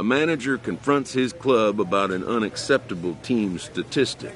A manager confronts his club about an unacceptable team statistic.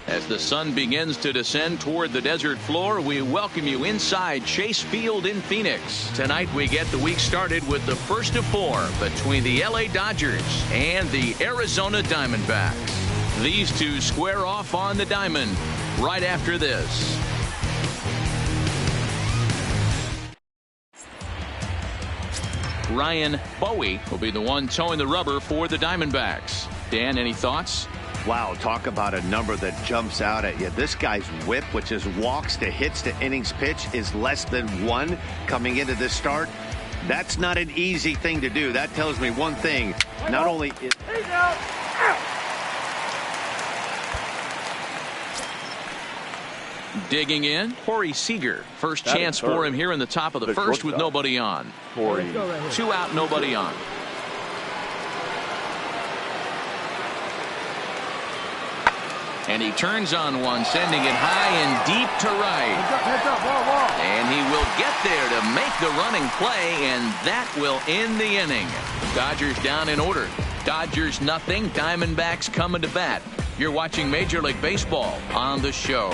As the sun begins to descend toward the desert floor, we welcome you inside Chase Field in Phoenix. Tonight we get the week started with the first of 4 between the LA Dodgers and the Arizona Diamondbacks. These two square off on the diamond right after this. Ryan Bowie will be the one towing the rubber for the Diamondbacks. Dan, any thoughts? Wow, talk about a number that jumps out at you. This guy's whip, which is walks to hits to innings pitch, is less than 1 coming into this start. That's not an easy thing to do. That tells me one thing. Not only is digging in, Corey Seager. First chance for him here in the top of the first with nobody on. 2 out, nobody on. And he turns on one, sending it high and deep to right. And he will get there to make the running play, and that will end the inning. Dodgers down in order. Dodgers nothing. Diamondbacks coming to bat. You're watching Major League Baseball on the show.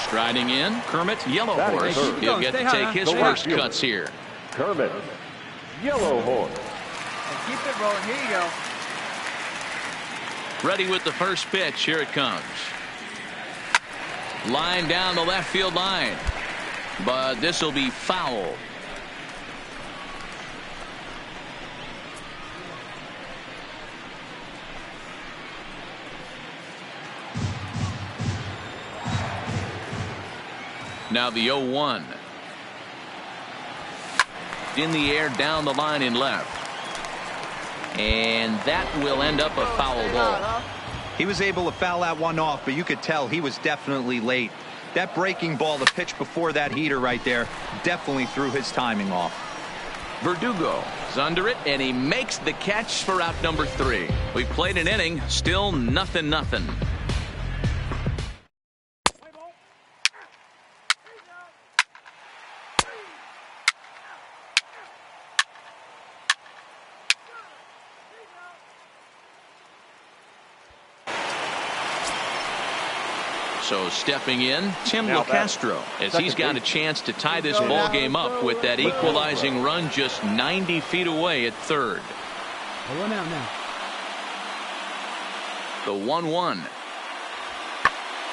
Striding in, Kermit Yellow Horse. He'll get to take his first cuts here. Kermit Yellow Horse. Keep it rolling. Here you go. Ready with the first pitch. Here it comes. Line down the left field line. But this will be foul. Now the 0-1. In the air down the line in left. And that will end up a foul ball. He was able to foul that one off, but you could tell he was definitely late. That breaking ball, the pitch before that heater right there, definitely threw his timing off. Verdugo is under it, and he makes the catch for out number 3. We played an inning, still 0-0. So stepping in, Tim LeCastro, as he's got a chance to tie this ball game up with that equalizing run just 90 feet away at third. One out now. The 1-1.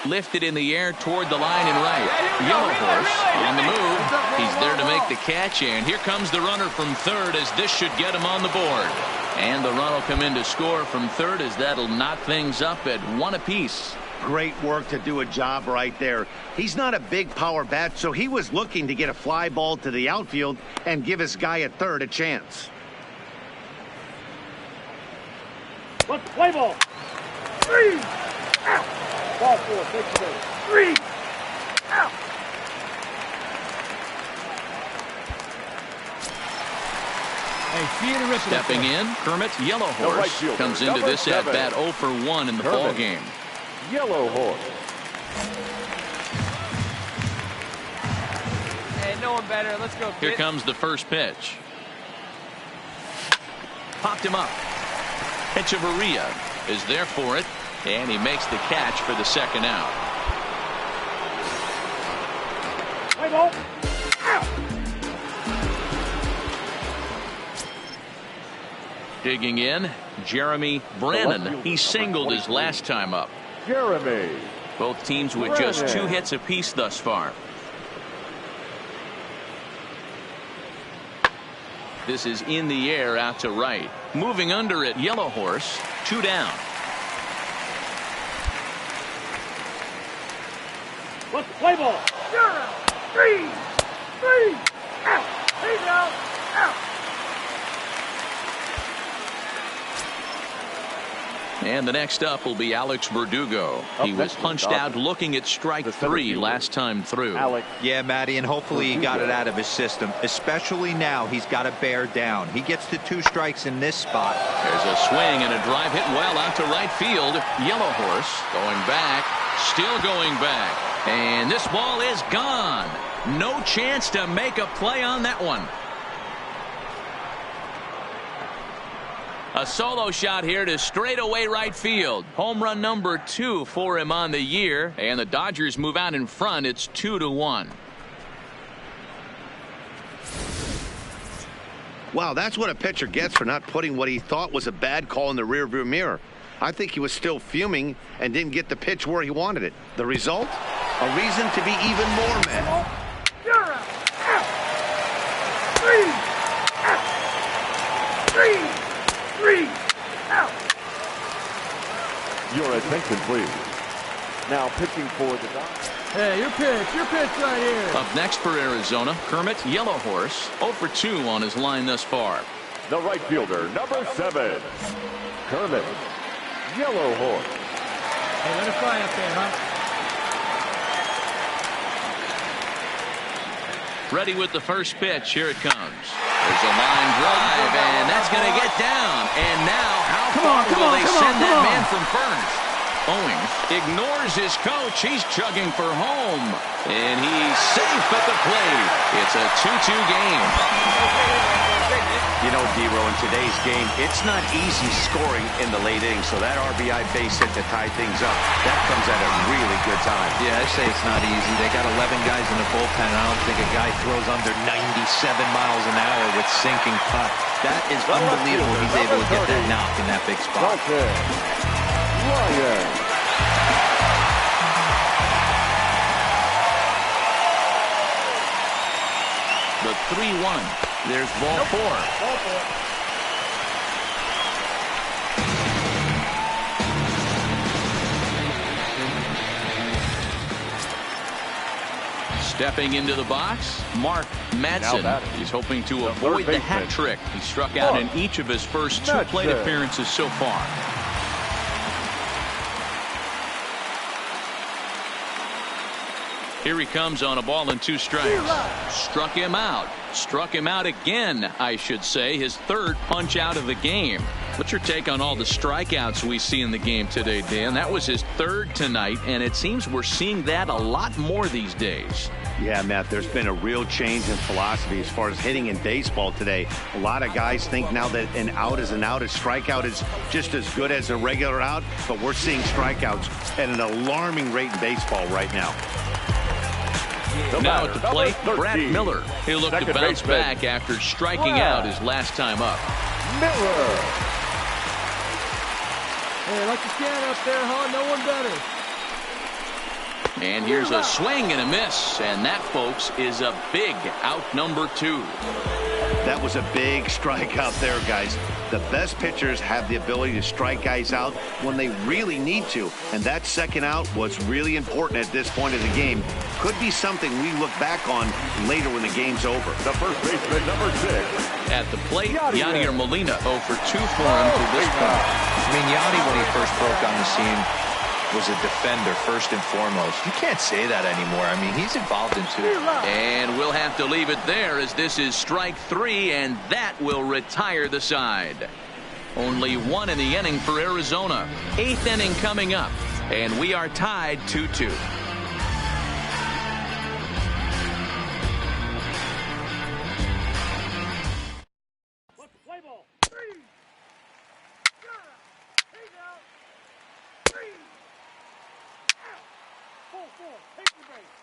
Lifted in the air toward the line and right. Yellow Horse on the move. He's there to make the catch, and here comes the runner from third, as this should get him on the board. And the run will come in to score from third, as that'll knot things up at 1 apiece. great work to do a job right there. He's not a big power bat, so he was looking to get a fly ball to the outfield and give his guy at third a chance. Let's play ball. 3 out. Ball 4, takes it over. 3 out. Stepping in, Kermit Yellow Horse comes into this at bat 0 for 1 in the ball game. Yellow Horse. Hey, no one better. Let's go. Here comes the first pitch. Popped him up. Echeverria is there for it, and he makes the catch for the second out. Play ball. Out. Digging in, Jeremy Brannon. He singled his last time up. Jeremy Both teams with just 2 hits apiece thus far. This is in the air out to right. Moving under it, Yellow Horse, 2 down. What's the play ball? You're out. 3. Out. He's out. Out. And the next up will be Alex Verdugo. He was punched out looking at strike 3 last time through. Yeah, Matty, and hopefully he got it out of his system. Especially now, he's got to bear down. He gets to 2 strikes in this spot. There's a swing and a drive hit well out to right field. Yellow Horse going back, still going back. And this ball is gone. No chance to make a play on that one. A solo shot here to straightaway right field. Home run number 2 for him on the year. And the Dodgers move out in front. It's 2-1. Wow, that's what a pitcher gets for not putting what he thought was a bad call in the rearview mirror. I think he was still fuming and didn't get the pitch where he wanted it. The result? A reason to be even more mad. You're out. Out. 3. Out. 3. Out. Your attention, please. Now pitching for the Dodgers. Hey, your pitch right here. Up next for Arizona, Kermit, Yellow Horse, 0 for 2 on his line thus far. The right fielder, number 7, Kermit, Yellow Horse. Hey, let it fly up there, huh? Ready with the first pitch. Here it comes. There's a line drive, and that's going to get down. And now, how far will they send that man from first? Owings ignores his coach. He's chugging for home. And he's safe at the plate. It's a 2-2 game. You know, D-Row, in today's game, it's not easy scoring in the late innings. So that RBI base hit to tie things up, that comes at a really good time. Yeah, I say it's not easy. They got 11 guys in the bullpen. I don't think a guy throws under 97 miles an hour with sinking cut. That is unbelievable. He's able to get that knock in that big spot. The 3-1. There's ball 4. Stepping into the box, Mark Madsen. He's hoping to avoid the hat trick. He struck out in each of his first 2 plate appearances so far. Here he comes on a ball and 2 strikes. Struck him out. Struck him out again, I should say. His 3rd punch out of the game. What's your take on all the strikeouts we see in the game today, Dan? That was his 3rd tonight, and it seems we're seeing that a lot more these days. Yeah, Matt, there's been a real change in philosophy as far as hitting in baseball today. A lot of guys think now that an out is an out. A strikeout is just as good as a regular out, but we're seeing strikeouts at an alarming rate in baseball right now. Now at the plate, Brad Miller. He'll look to bounce back after striking out his last time up. Miller. Hey, like to stand up there, huh? No one better. And here's a swing and a miss. And that, folks, is a big out number 2. That was a big strikeout there, guys. The best pitchers have the ability to strike guys out when they really need to. And that second out was really important at this point of the game. Could be something we look back on later when the game's over. The first baseman, number 6. At the plate, Yadier Molina 0 for 2 for him to this point. I mean, Yadi, when he first broke on the scene, was a defender first and foremost. You can't say that anymore. I mean, he's involved in 2. And we'll have to leave it there as this is strike 3, and that will retire the side. Only 1 in the inning for Arizona. 8th inning coming up, and we are tied 2-2. What's the play ball? 3. You're out. He's out. 3. Out. 4. Take the base.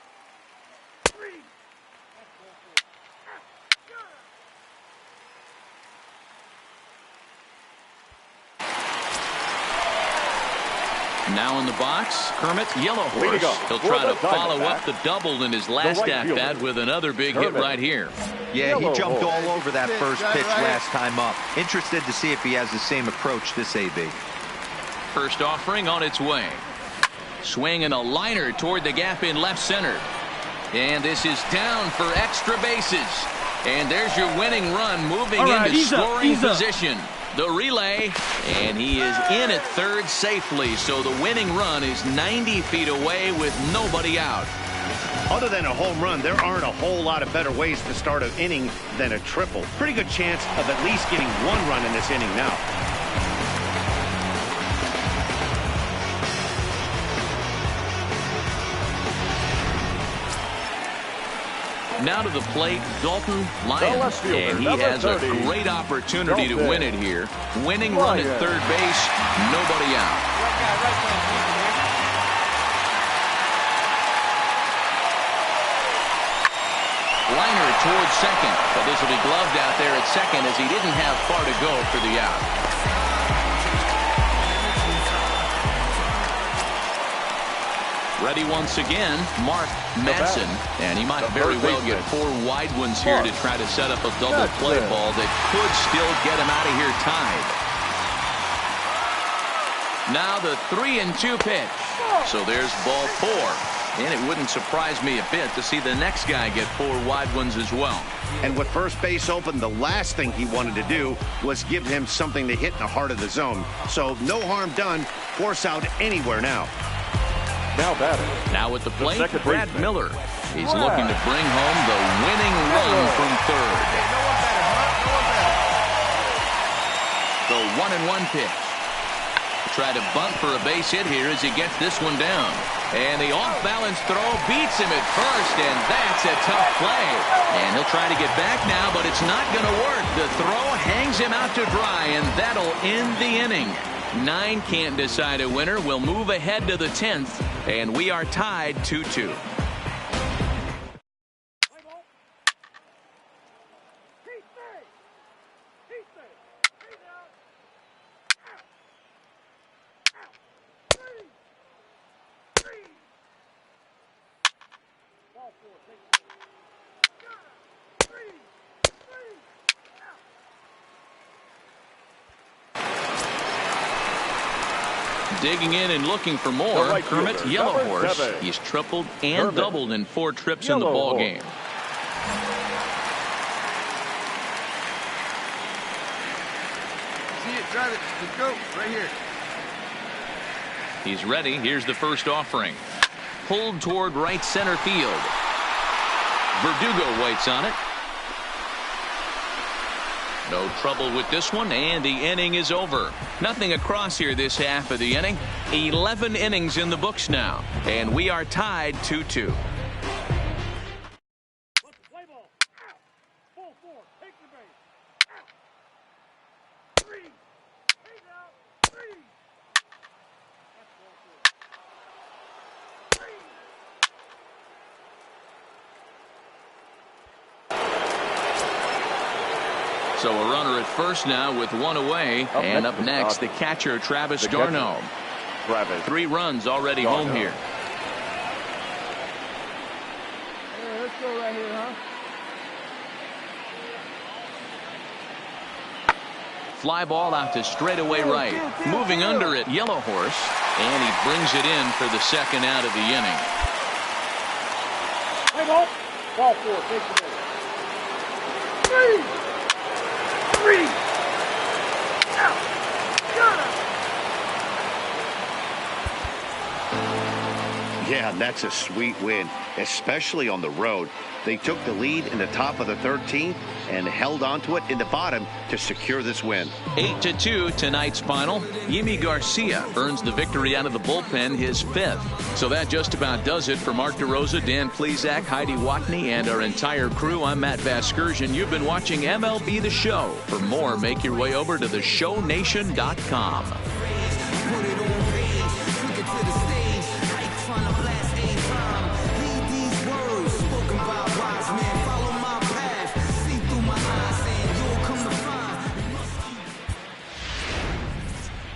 3. That's 4. Out. You're out. Now in the box, Kermit Yellow Leading Horse. up He'll for try the to follow up Diamondbacks, the double in his last right at-bat fielder, with another big hit Kermit. right here. Yeah, he Yellow jumped Horse. all over that first pitch last time up. Interested to see if he has the same approach this AB. First offering on its way. Swinging a liner toward the gap in left center. And this is down for extra bases. And there's your winning run moving into scoring position. The relay, and he is in at third safely, so the winning run is 90 feet away with nobody out. Other than a home run, there aren't a whole lot of better ways to start an inning than a triple. Pretty good chance of at least getting one run in this inning now. Now to the plate, Dalton Lyons, and he has a great opportunity to win it here. Winning run at third base, nobody out. Liner towards second, but this will be gloved out there at second as he didn't have far to go for the out. Ready once again, Mark Madsen, and he might very well get 4 wide ones here to try to set up a double play ball that could still get him out of here tied. Now the 3-2 pitch. So there's ball 4. And it wouldn't surprise me a bit to see the next guy get 4 wide ones as well. And with first base open, the last thing he wanted to do was give him something to hit in the heart of the zone. So no harm done. Force out anywhere now. Now batting. Now at the plate, Brad Miller. He's Brad. looking to bring home the winning run from third. The 1-1 pitch. Try to bunt for a base hit here as he gets this one down. And the off-balance throw beats him at first, and that's a tough play. And he'll try to get back now, but it's not going to work. The throw hangs him out to dry, and that'll end the inning. 9 can't decide a winner. We'll move ahead to the 10th, and we are tied 2-2. Digging in and looking for more, right Kermit fielder, Yellow number Horse. 7. He's tripled and Kermit doubled in 4 trips in the Yellow ball Horse. game. See it, drive it. Let's go. Right here. He's ready. Here's the first offering. Pulled toward right center field. Verdugo waits on it. No trouble with this one, and the inning is over. Nothing across here this half of the inning. 11 innings in the books now, and we are tied 2-2. So a runner at first now with 1 away. And up next, the catcher, Travis d'Arnaud. 3 runs already home here. Hey, let's go right here, huh? Fly ball out to straightaway right. Moving under it, Yellow Horse. And he brings it in for the second out of the inning. Play ball. Ball 4. Take the ball. 3. Yeah, that's a sweet win, especially on the road. They took the lead in the top of the 13th and held on to it in the bottom to secure this win. 8-2 tonight's final. Yimi Garcia earns the victory out of the bullpen, his 5th. So that just about does it for Mark DeRosa, Dan Plesac, Heidi Watney, and our entire crew. I'm Matt Vasgersian. You've been watching MLB The Show. For more, make your way over to theshownation.com.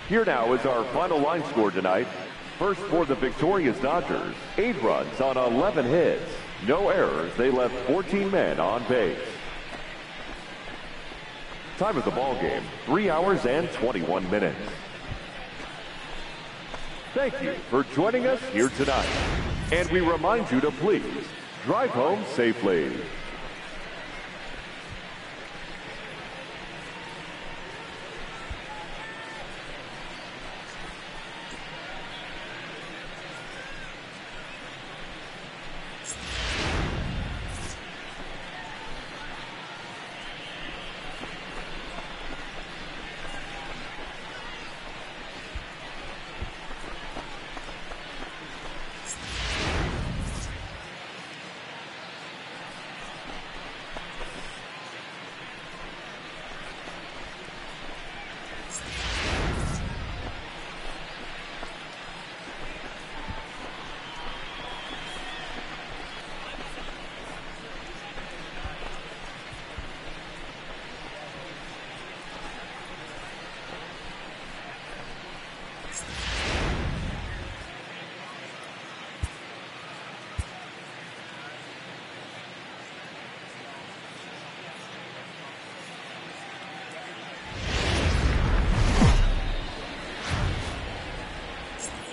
Here now is our final line score tonight. First for the victorious Dodgers, 8 runs on 11 hits. No errors. They left 14 men on base. Time of the ball game, 3 hours and 21 minutes. Thank you for joining us here tonight. And we remind you to please drive home safely.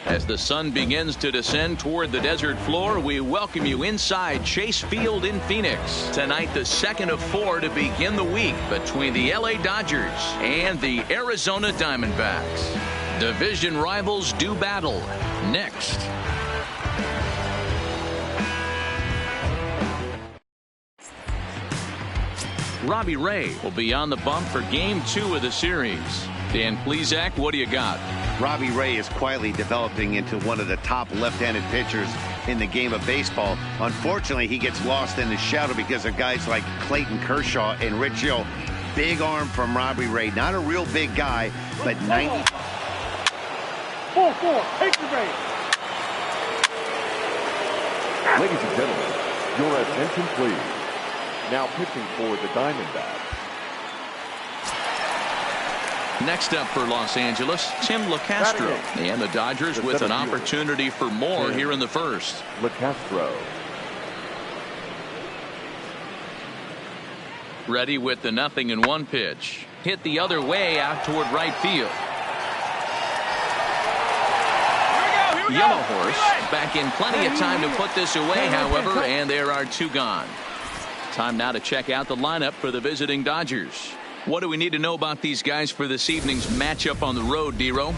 As the sun begins to descend toward the desert floor, we welcome you inside Chase Field in Phoenix. Tonight, the second of 4 to begin the week between the LA Dodgers and the Arizona Diamondbacks. Division rivals do battle. Next. Robbie Ray will be on the bump for Game 2 of the series. Dan Plesac, what do you got? Robbie Ray is quietly developing into one of the top left-handed pitchers in the game of baseball. Unfortunately, he gets lost in the shadow because of guys like Clayton Kershaw and Rich Hill. Big arm from Robbie Ray. Not a real big guy, but 90. 4-4. Take the base. Ladies and gentlemen, your attention please. Now pitching for the Diamondbacks. Next up for Los Angeles, Tim LeCastro. And the Dodgers with an opportunity for more here in the first. LeCastro. Ready with the 0-1 pitch. Hit the other way out toward right field. Here we go. Yellow Horse back in plenty of time to put this away, however, and there are 2 gone. Time now to check out the lineup for the visiting Dodgers. What do we need to know about these guys for this evening's matchup on the road, D-Row?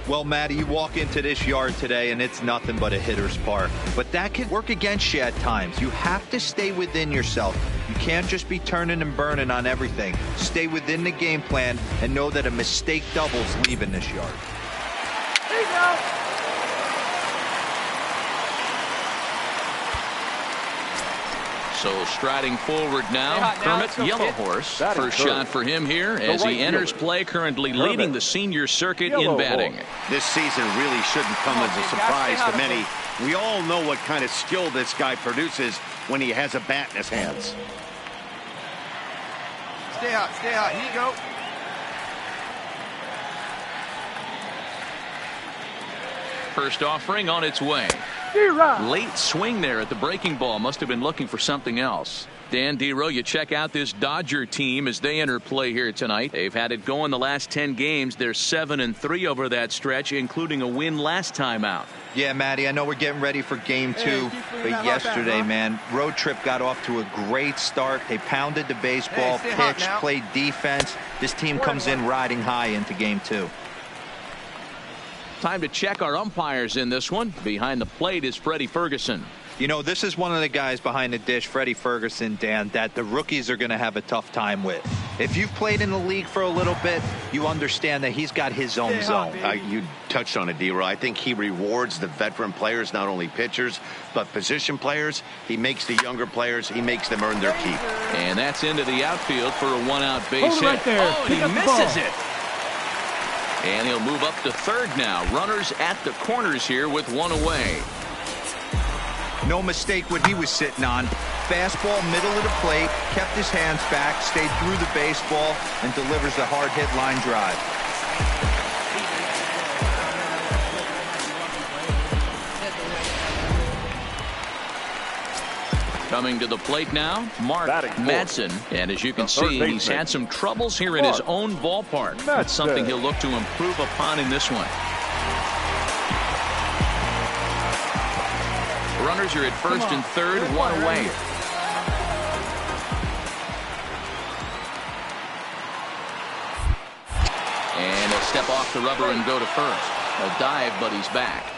Well, Matty, you walk into this yard today and it's nothing but a hitter's park. But that can work against you at times. You have to stay within yourself. You can't just be turning and burning on everything. Stay within the game plan and know that a mistake doubles leaving this yard. Here you go. So striding forward now, Kermit, Yellow Horse. First shot for him here as he enters play, currently leading the senior circuit in batting. This season really shouldn't come as a surprise to many. We all know what kind of skill this guy produces when he has a bat in his hands. Stay hot, stay hot. Here you go. First offering on its way. Late swing there at the breaking ball. Must have been looking for something else. Dan, D-Row, you check out this Dodger team as they enter play here tonight. They've had it going the last 10 games. They're 7-3 over that stretch, including a win last time out. Yeah, Matty, I know we're getting ready for Game 2, but yesterday, man, road trip got off to a great start. They pounded the baseball, pitched, played defense. This team comes in riding high into Game 2. Time to check our umpires in this one. Behind the plate is Freddie Ferguson. You know, this is one of the guys behind the dish, Freddie Ferguson, Dan, that the rookies are going to have a tough time with. If you've played in the league for a little bit, you understand that he's got his own zone. You touched on it, D-Row. I think he rewards the veteran players, not only pitchers, but position players. He makes the younger players, he makes them earn their keep. And that's into the outfield for a one-out base hit. Right there. Oh, and he misses it. And he'll move up to third now. Runners at the corners here with one away. No mistake what he was sitting on. Fastball, middle of the plate, kept his hands back, stayed through the baseball, and delivers a hard hit line drive. Coming to the plate now, Mark Madsen. And as you can see, he's had some troubles here in his own ballpark. That's something he'll look to improve upon in this one. Runners are at first and third, one away. And he'll step off the rubber and go to first. A dive, but he's back.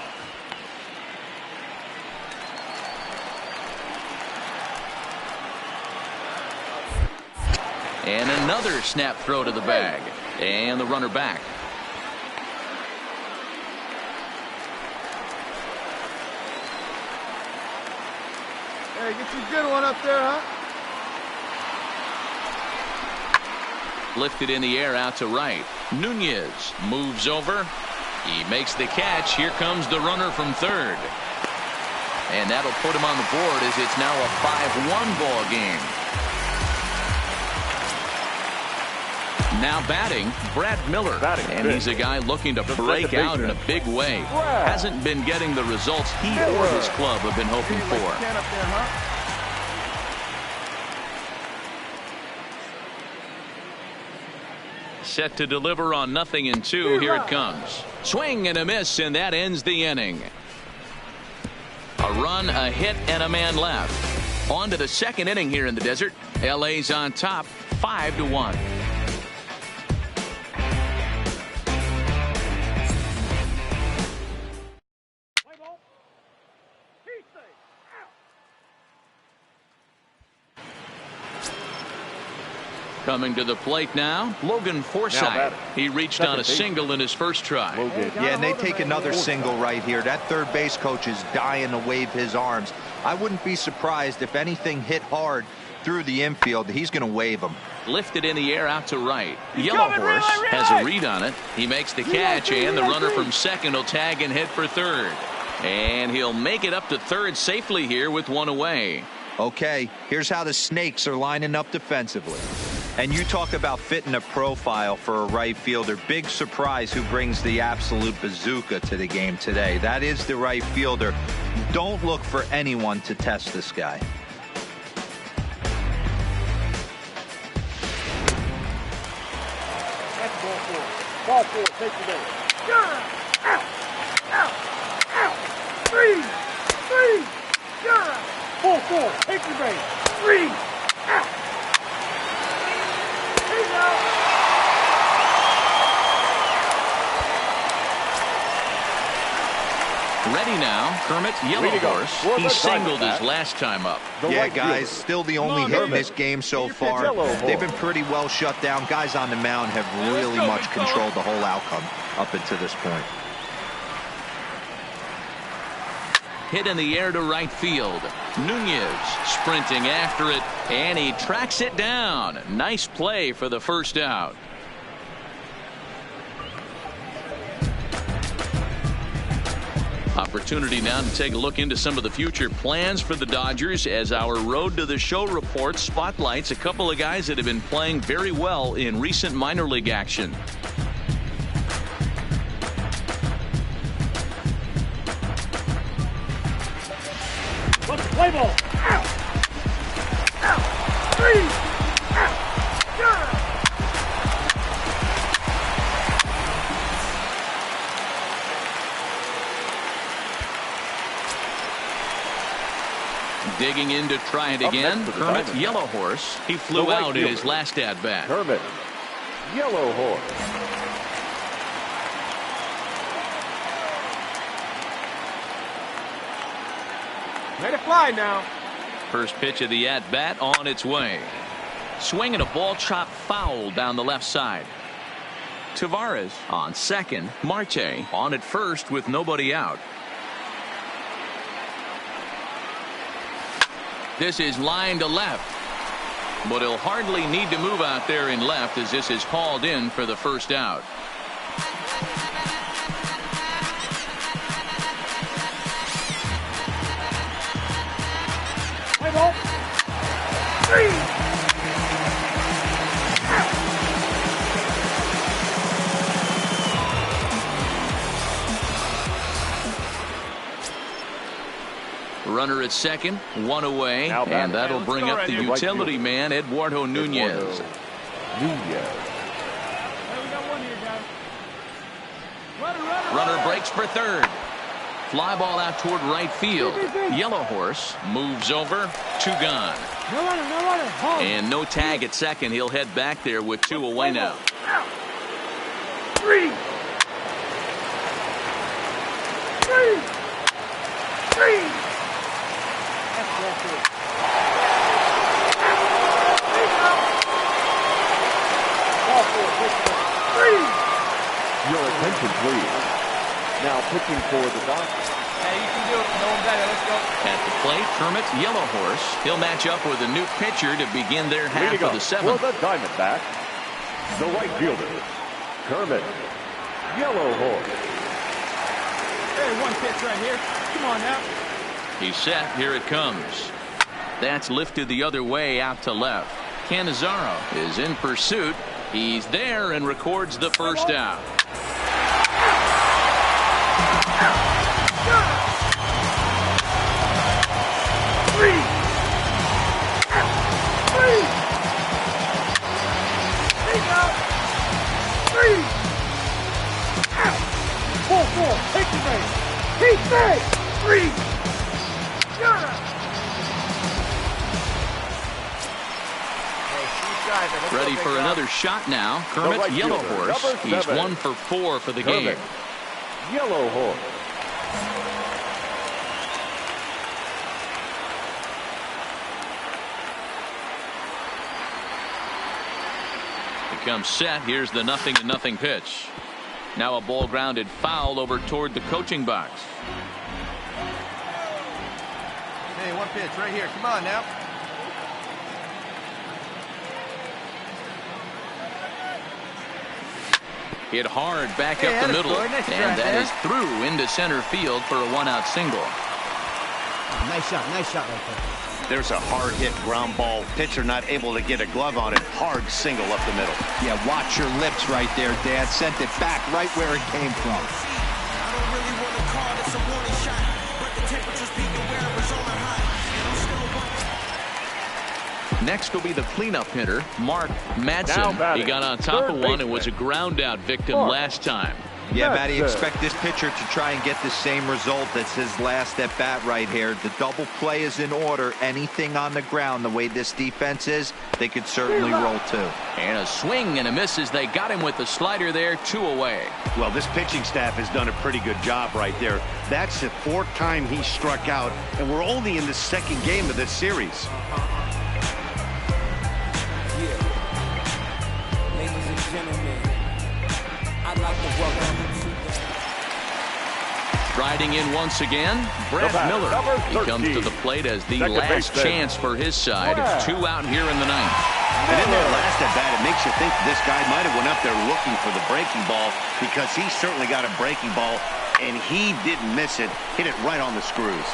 And another snap throw to the bag. And the runner back. Hey, get you a good one up there, huh? Lifted in the air out to right. Nunez moves over. He makes the catch. Here comes the runner from third. And that'll put him on the board as it's now a 5-1 ball game. Now batting, Brad Miller. And he's a guy looking to break out in a big way. Hasn't been getting the results he or his club have been hoping for. Set to deliver on 0-2. Here it comes. Swing and a miss, and that ends the inning. A run, a hit, and a man left. On to the second inning here in the desert. LA's on top, 5-1. Coming to the plate now, Logan Forsythe. He reached on a single in his first try. Yeah, and they take another single right here. That third base coach is dying to wave his arms. I wouldn't be surprised if anything hit hard through the infield. He's going to wave them. Lifted in the air out to right. Yellow Horse has a read on it. He makes the catch, and the runner from second will tag and hit for third. And he'll make it up to third safely here with one away. Okay, here's how the Snakes are lining up defensively. And you talk about fitting a profile for a right fielder. Big surprise who brings the absolute bazooka to the game today. That is the right fielder. Don't look for anyone to test this guy. That's ball four. Ball four. Take the base. Out. Out. Out. 3. 4. Take the base. 3. Out. Ready now, Kermit, Yellow Horse. He singled his last time up. Yeah, guys, still the only hit in this game so far. They've been pretty well shut down. Guys on the mound have really much controlled the whole outcome up until this point. Hit in the air to right field. Nunez sprinting after it, and he tracks it down. Nice play for the first out. Opportunity now to take a look into some of the future plans for the Dodgers as our Road to the Show report spotlights a couple of guys that have been playing very well in recent minor league action. What's the play ball? Out. Out. 3. Out. Yeah. Digging in to try it again. Kermit, Yellow Horse. He flew out in his last at bat. Kermit, Yellow Horse. Let it fly now. First pitch of the at bat on its way. Swinging a ball chopped foul down the left side. Tavares on second. Marte on at first with nobody out. This is line to left, but he'll hardly need to move out there in left as this is called in for the first out. Play ball. 3. Runner at second, one away, Now and that'll bring up the utility field. man, Eduardo Nunez. Nunez. Runner breaks for third. Fly ball out toward right field. Yellow Horse moves over, 2 gone. No runner, home. And no tag at second. He'll head back there with 2 away now. 3. 3. 3. That's it. Ball 4, 3. Your attention, please. Now pitching for the Dodgers. Hey, you can do it. No one better. Let's go. At the plate, Kermit, Yellow Horse. He'll match up with a new pitcher to begin their half Leading of the up 7th. for the Diamondbacks, the right fielder, Kermit, Yellow Horse. Hey, one pitch right here. Come on now. He's set. Here it comes. That's lifted the other way out to left. Canizaro is in pursuit. He's there and records the first out. Take the base. Keep base. 3. Ready for another shot now. Kermit, right Yellow fielder, Horse. number He's 7. 1 for 4 for the Kermit, game. Yellow Horse. Becomes set. Here's the 0-0 pitch. Now a ball grounded foul over toward the coaching box. Hey, one pitch right here. Come on now. Hit hard back Hey, up the middle. nice try And that there. is through into center field for a 1-out single. Nice shot right there. There's a hard hit ground ball. Pitcher not able to get a glove on it. Hard single up the middle. Yeah, watch your lips right there, Dad. Sent it back right where it came from. Next will be the cleanup hitter, Mark Now Madsen. batting, He got on top third of one and baseman. was a ground out victim Mark. last time. Yeah, That's Matty, it. expect this pitcher to try and get the same result that's his last at bat right here. The double play is in order. Anything on the ground, the way this defense is, they could certainly roll too. And a swing and a miss as they got him with the slider there, 2 away. Well, this pitching staff has done a pretty good job right there. That's the 4th time he struck out, and we're only in the 2nd game of this series. Ladies and gentlemen, I'd like to welcome you to Riding in once again, Brad batter, Miller. number He comes to 13. the plate as the Second last baseman. chance for his side. Brad. 2 out here in the 9th. And in that last at bat, it makes you think this guy might have went up there looking for the breaking ball, because he certainly got a breaking ball, and he didn't miss it. Hit it right on the screws.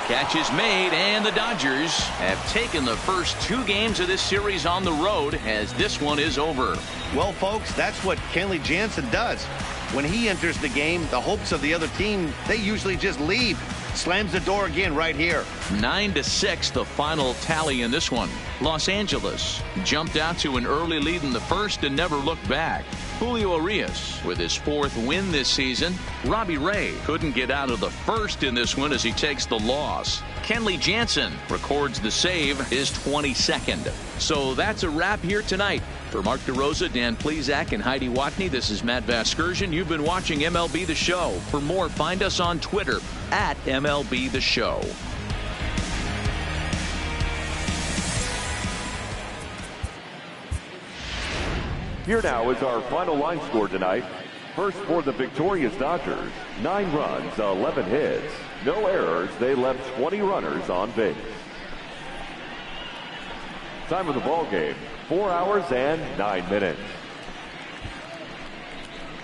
Catch is made, and the Dodgers have taken the first 2 games of this series on the road as this one is over. Well, folks, that's what Kenley Jansen does. When he enters the game, the hopes of the other team, they usually just leave. Slams the door again right here. 9-6 the final tally in this one. Los Angeles jumped out to an early lead in the first and never looked back. Julio Urias with his 4th win this season. Robbie Ray couldn't get out of the first in this one as he takes the loss. Kenley Jansen records the save, his 22nd. So that's a wrap here tonight. For Mark DeRosa, Dan Plesac, and Heidi Watney, this is Matt Vasgersian. You've been watching MLB The Show. For more, find us on Twitter at MLB The Show. Here now is our final line score tonight. First for the victorious Dodgers, 9 runs, 11 hits, no errors. They left 20 runners on base. Time of the ball game, 4 hours and 9 minutes.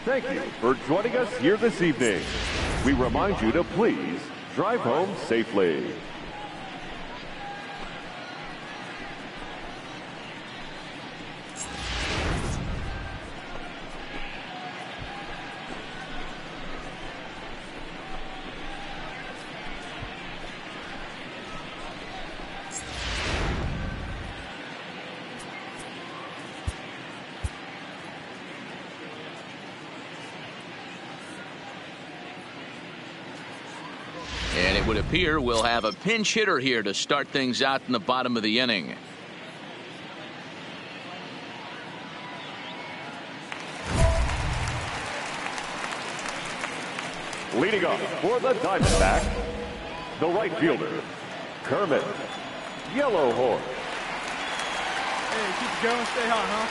Thank you for joining us here this evening. We remind you to please drive home safely. it would appear we'll have a pinch hitter here to start things out in the bottom of the inning. Leading off for the Diamondbacks, the right fielder, Kermit, Yellow Horse. Hey, keep it going. Stay hot, huh?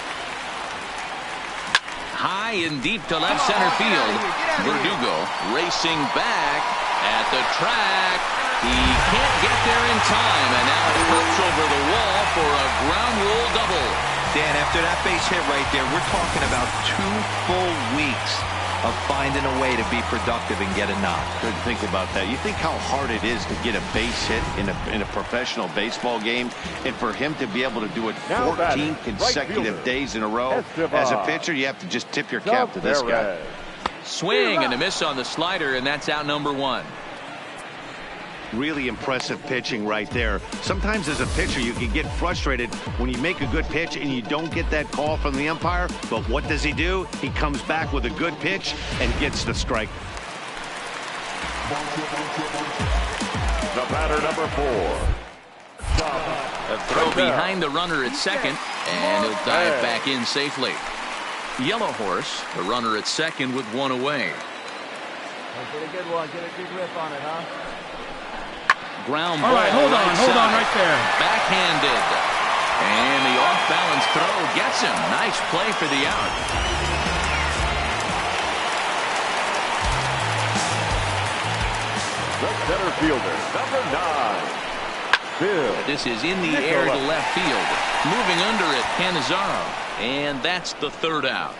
High and deep to left center field. Verdugo racing back at the track. He can't get there in time, and now it pops over the wall for a ground rule double. Dan, after that base hit right there, we're talking about 2 full weeks of finding a way to be productive and get a knock. Good to think about that. You think how hard it is to get a base hit in a professional baseball game, and for him to be able to do it 14 consecutive days in a row. As a pitcher, you have to just tip your cap to this guy. Swing and a miss on the slider, and that's out number 1. Really impressive pitching right there. Sometimes as a pitcher you can get frustrated when you make a good pitch and you don't get that call from the umpire, but what does he do? He comes back with a good pitch and gets the strike. The batter, number 4. A throw behind the runner at second, and he'll dive back in safely. Yellow Horse, the runner at second with 1 away. Get a good one. Get a good grip on it, huh? Ground All ball. right, hold on right there. Backhanded. And the off-balance throw gets him. Nice play for the out. The center fielder, number 9. Bill. This is in the air to left field. Moving under it, Canizaro. And that's the 3rd out.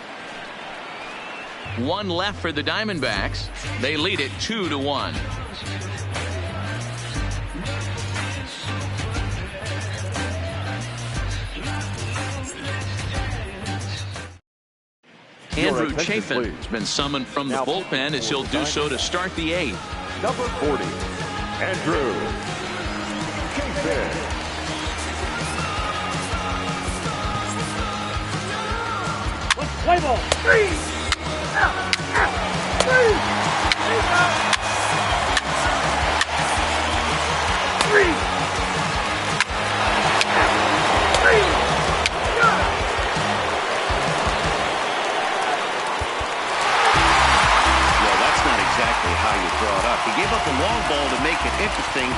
1 left for the Diamondbacks. They lead it 2-1. Andrew Chafin has been summoned from the bullpen as he'll do so to start the 8th. Number 40, Andrew Chafin. Let's play ball. 3. Out. 3. How you draw it up. He gave up a long ball to make it interesting,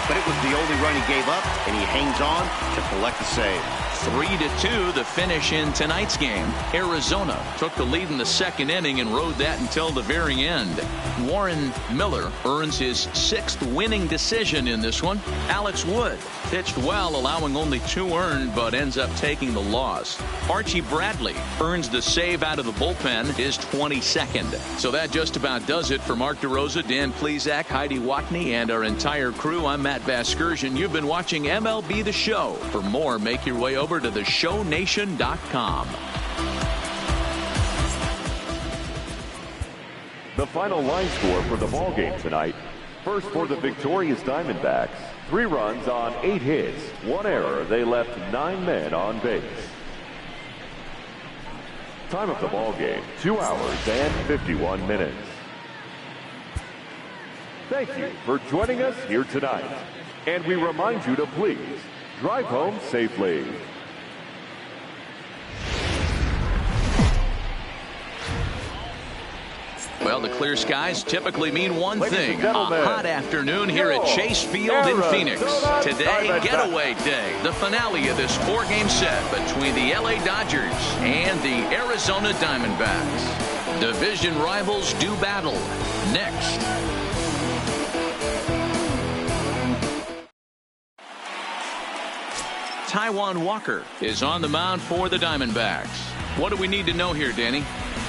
but it was the only run he gave up, and he hangs on to collect the save. 3-2 the finish in tonight's game. Arizona took the lead in the 2nd inning and rode that until the very end. Warren Miller earns his 6th winning decision in this one. Alex Wood pitched well, allowing only 2 earned, but ends up taking the loss. Archie Bradley earns the save out of the bullpen, his 22nd. So that just about does it for Mark DeRosa, Dan Plesac, Heidi Watney, and our entire crew. I'm Matt Vasgersian. You've been watching MLB The Show. For more, make your way over to theshownation.com. The final line score for the ball game tonight. First for the victorious Diamondbacks. 3 runs on 8 hits. 1 error. They left 9 men on base. Time of the ball game, 2 hours and 51 minutes. Thank you for joining us here tonight. And we remind you to please drive home safely. Well, the clear skies typically mean one thing. A hot afternoon here at Chase Field in Phoenix. Today, getaway day. The finale of this 4-game set between the LA Dodgers and the Arizona Diamondbacks. Division rivals do battle. Next. Taijuan Walker is on the mound for the Diamondbacks. What do we need to know here, Danny?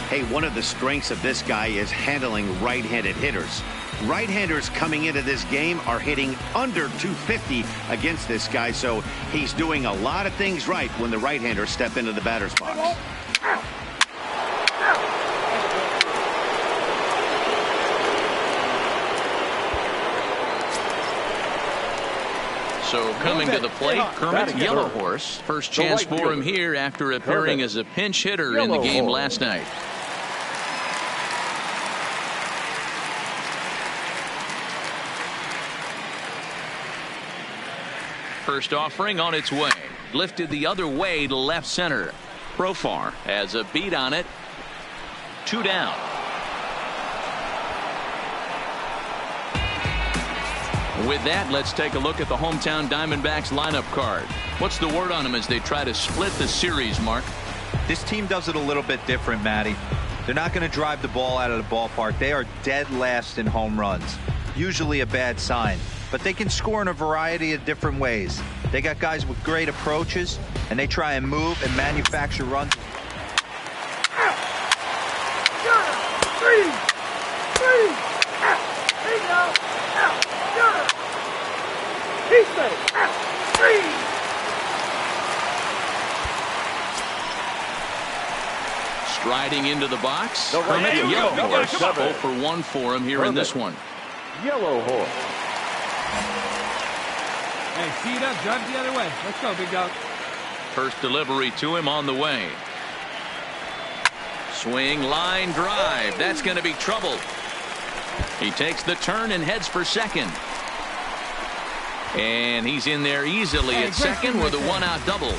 Hey, one of the strengths of this guy is handling right-handed hitters. Right-handers coming into this game are hitting under 250 against this guy, so he's doing a lot of things right when the right-handers step into the batter's box. So coming to the plate, Kermit, Yellow Horse. First chance for him here after appearing as a pinch hitter in the game last night. First offering on its way. Lifted the other way to left center. Profar has a beat on it. 2 down. With that, let's take a look at the hometown Diamondbacks lineup card. What's the word on them as they try to split the series, Mark? This team does it a little bit different, Matty. They're not going to drive the ball out of the ballpark. They are dead last in home runs. Usually a bad sign. But they can score in a variety of different ways. They got guys with great approaches, and they try and move and manufacture runs. Striding into the box. Kermit, Yellow Horse. 0 for 1 for him here in this one. Yellow Horse. Hey, see it up, drive the other way. Let's go, big dog. First delivery to him on the way. Swing, line drive. That's going to be trouble. He takes the turn and heads for second. And he's in there easily at second with a 1-out double.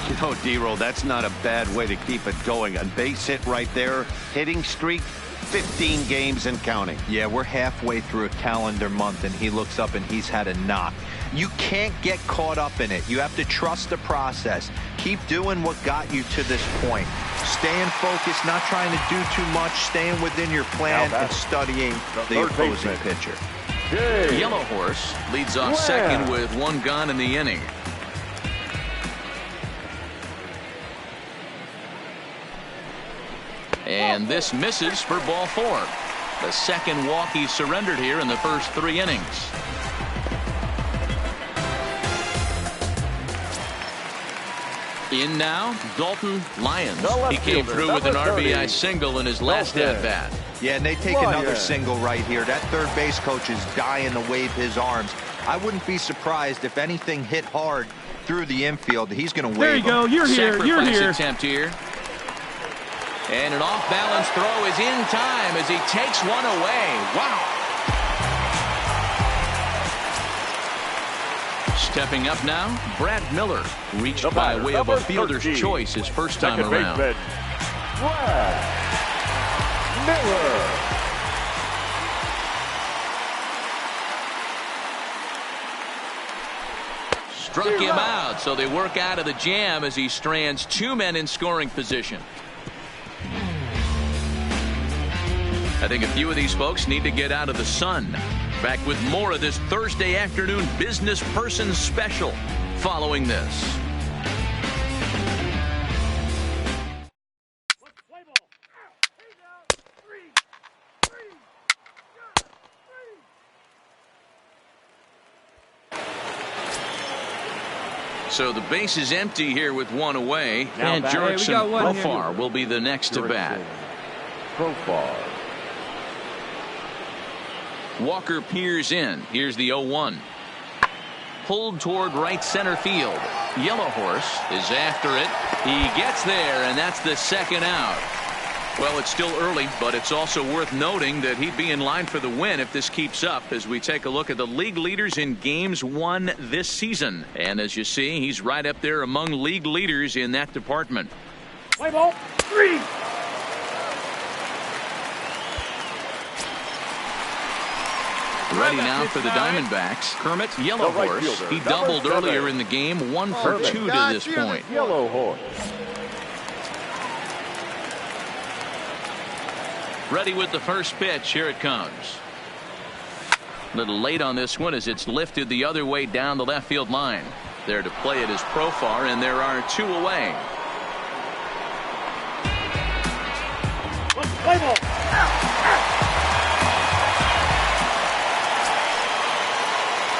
You know, D-Roll, that's not a bad way to keep it going. A base hit right there. Hitting streak, 15 games and counting. Yeah, we're halfway through a calendar month, and he looks up and he's had a knock. You can't get caught up in it. You have to trust the process. Keep doing what got you to this point. Staying focused, not trying to do too much, staying within your plan and studying the opposing pitcher. Yellow Horse leads off second with 1 gone in the inning. And this misses for ball 4. The second walk he surrendered here in the first 3 innings. In now, Dalton Lyons. He came through with an RBI single in his last at-bat. Yeah, and they take another single right here. That third base coach is dying to wave his arms. I wouldn't be surprised if anything hit hard through the infield. He's going to wave. There you go. You're here. You're here. Attempt here. And an off-balance throw is in time as he takes one away. Wow. Stepping up now, Brad Miller. Reached by way of a fielder's choice his first time around. Brad Miller. Struck him out, so they work out of the jam as he strands 2 men in scoring position. I think a few of these folks need to get out of the sun. Back with more of this Thursday afternoon business person special following this. So the base is empty here with 1 away, and Jurickson Profar will be the next to bat. Profar. Walker peers in. Here's the 0-1. Pulled toward right center field. Yellow Horse is after it. He gets there, and that's the second out. Well, it's still early, but it's also worth noting that he'd be in line for the win if this keeps up as we take a look at the league leaders in games won this season. And as you see, he's right up there among league leaders in that department. Play ball. 3. Ready now for the Diamondbacks. Kermit, Yellow Horse. He doubled earlier in the game, 1 for 2 to this point. Yellow Horse. Ready with the first pitch. Here it comes. A little late on this one as it's lifted the other way down the left field line. There to play it is Profar, and there are 2 away. Play ball.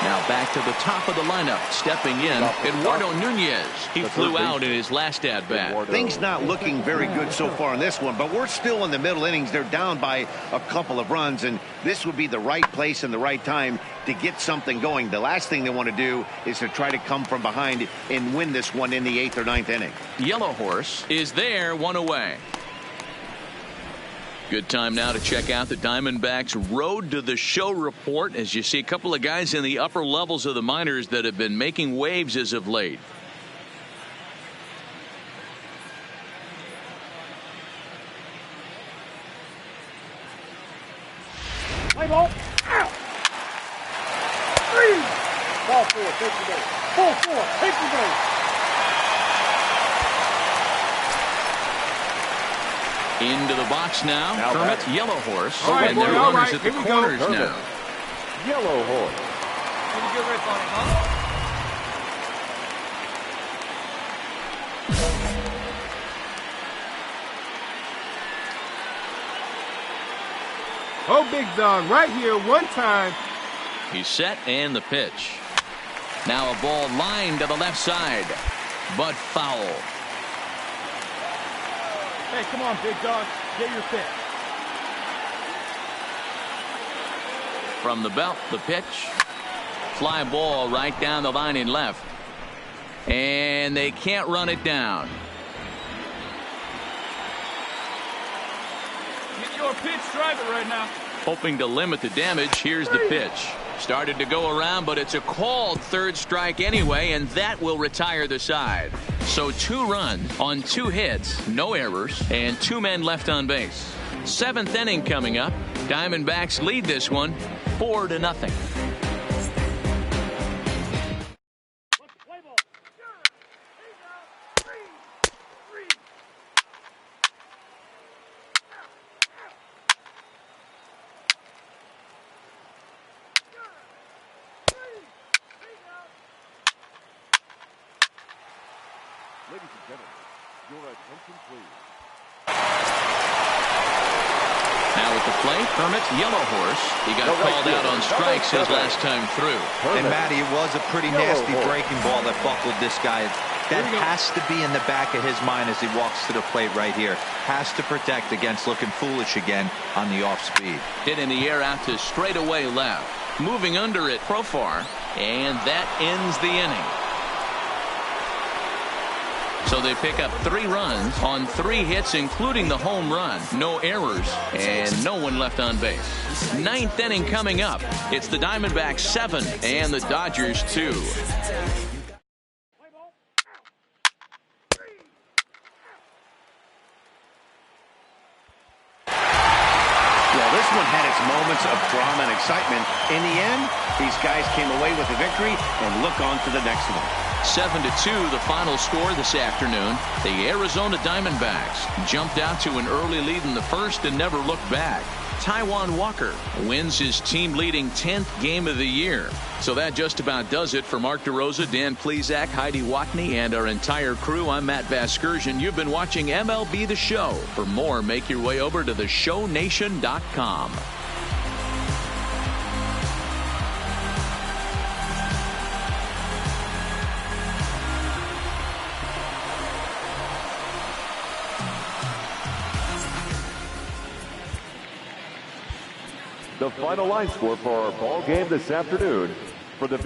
Now back to the top of the lineup. Stepping in, Eduardo Nunez. He flew out in his last at-bat. Things not looking very good so far in this one, but we're still in the middle innings. They're down by a couple of runs, and this would be the right place and the right time to get something going. The last thing they want to do is to try to come from behind and win this one in the 8th or 9th inning. Yellow Horse is there, 1 away. Good time now to check out the Diamondbacks Road to the Show report, as you see a couple of guys in the upper levels of the minors that have been making waves as of late. Play ball. Out. 3. Ball 4. Take the base. Ball 4. Take the base. Into the box now. Kermit, Yellow Horse, right, and boy, there are all runners right, at the here we corners go. now. Yellow Horse. Pretty good rip on him, huh? Oh, big dog, right here, one time. He's set and the pitch. Now a ball lined to the left side, but foul. Hey, come on, big dog. Get your pitch. From the belt, the pitch. Fly ball right down the line in left. And they can't run it down. Get your pitch, drive it right now. Hoping to limit the damage, here's the pitch. Started to go around, but it's a called third strike anyway, and that will retire the side. So 2 runs on 2 hits, no errors, and 2 men left on base. 7th inning coming up. Diamondbacks lead this one 4-0. Ladies and gentlemen, your attention please. Now at the plate, Kermit, Yellow Horse. He got called out on strikes his last time through. And Matty, it was a pretty nasty breaking ball that buckled this guy. That has to be in the back of his mind as he walks to the plate right here. Has to protect against looking foolish again on the off speed. Hit in the air out to straightaway left. Moving under it, Profar, and that ends the inning. So they pick up 3 runs on 3 hits, including the home run. No errors and no one left on base. 9th inning coming up. It's the Diamondbacks 7 and the Dodgers 2. Well, this one had its moments of drama and excitement. In the end, these guys came away with a victory and look on to the next one. 7-2 the final score this afternoon. The Arizona Diamondbacks jumped out to an early lead in the first and never looked back. Taijuan Walker wins his team-leading 10th game of the year. So that just about does it for Mark DeRosa, Dan Plesac, Heidi Watney, and our entire crew. I'm Matt Vasgersian. You've been watching MLB The Show. For more, make your way over to theshownation.com. The final line score for our ball game this afternoon for the